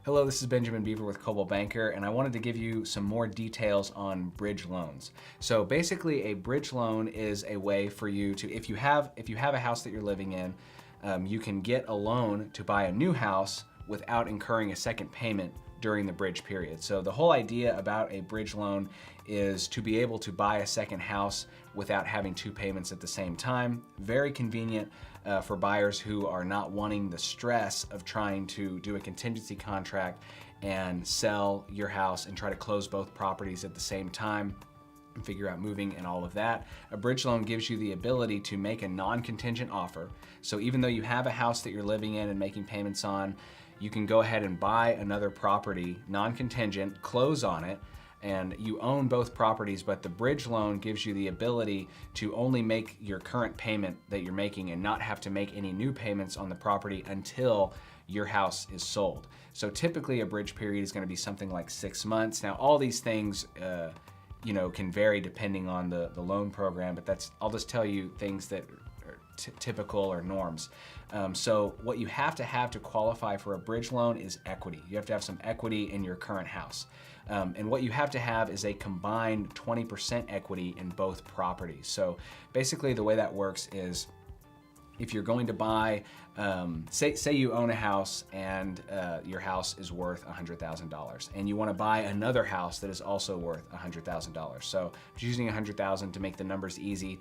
Hello, this is Benjamin Beaver with Coldwell Banker, and I wanted to give you some more details on bridge loans. So basically, a bridge loan is a way for you to, if you have a house that you're living in, you can get a loan to buy a new house without incurring a second payment during the bridge period. So the whole idea about a bridge loan is to be able to buy a second house without having two payments at the same time. Very convenient for buyers who are not wanting the stress of trying to do a contingency contract and sell your house and try to close both properties at the same time and figure out moving and all of that. A bridge loan gives you the ability to make a non-contingent offer. So even though you have a house that you're living in and making payments on, you can go ahead and buy another property, non-contingent, close on it, and you own both properties, but the bridge loan gives you the ability to only make your current payment that you're making and not have to make any new payments on the property until your house is sold. So typically a bridge period is going to be something like 6 months. Now all these things can vary depending on the loan program, but I'll just tell you things that are typical or norms. So what you have to qualify for a bridge loan is equity. You have to have some equity in your current house. And what you have to have is a combined 20% equity in both properties. So basically the way that works is if you're going to buy, say you own a house and your house is worth $100,000 and you want to buy another house that is also worth $100,000. So just using $100,000 to make the numbers easy,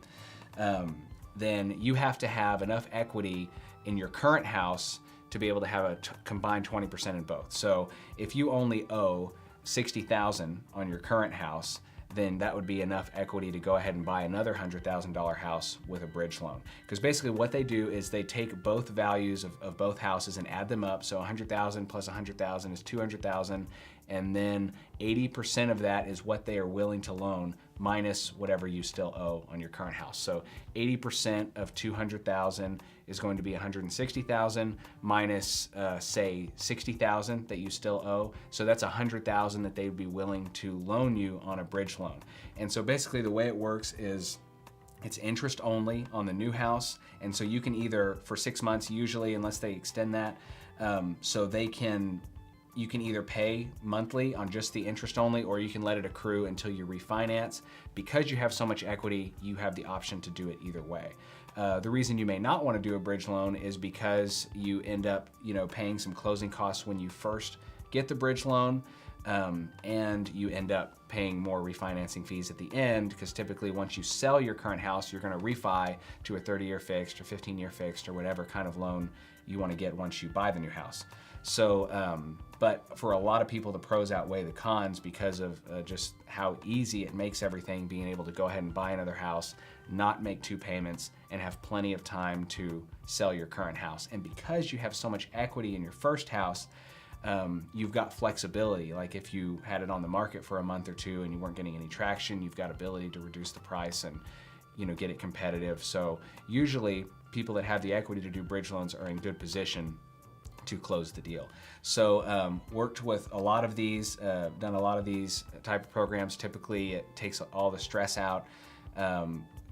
then you have to have enough equity in your current house to be able to have a combined 20% in both. So if you only owe $60,000 on your current house, then that would be enough equity to go ahead and buy another $100,000 house with a bridge loan. Because basically what they do is they take both values of both houses and add them up. So 100,000 plus 100,000 is 200,000, and then 80% of that is what they are willing to loan minus whatever you still owe on your current house. So 80% of 200,000 is going to be 160,000 minus say 60,000 that you still owe. So that's 100,000 that they'd be willing to loan you on a bridge loan. And so basically the way it works is it's interest only on the new house. And so you can either, for 6 months usually, unless they extend that, you can either pay monthly on just the interest only, or you can let it accrue until you refinance. Because you have so much equity, you have the option to do it either way. The reason you may not want to do a bridge loan is because you end up paying some closing costs when you first get the bridge loan, and you end up paying more refinancing fees at the end, because typically once you sell your current house, you're going to refi to a 30-year fixed or 15-year fixed or whatever kind of loan you want to get once you buy the new house. So, but for a lot of people, the pros outweigh the cons because of just how easy it makes everything, being able to go ahead and buy another house, not make two payments, and have plenty of time to sell your current house. And because you have so much equity in your first house, you've got flexibility. Like if you had it on the market for a month or two and you weren't getting any traction, you've got ability to reduce the price and get it competitive. So usually people that have the equity to do bridge loans are in good position to close the deal. So worked with a lot of these, done a lot of these type of programs. Typically it takes all the stress out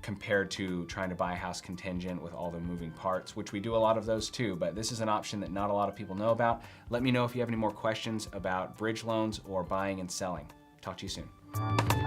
compared to trying to buy a house contingent with all the moving parts, which we do a lot of those too, but this is an option that not a lot of people know about. Let me know if you have any more questions about bridge loans or buying and selling. Talk to you soon.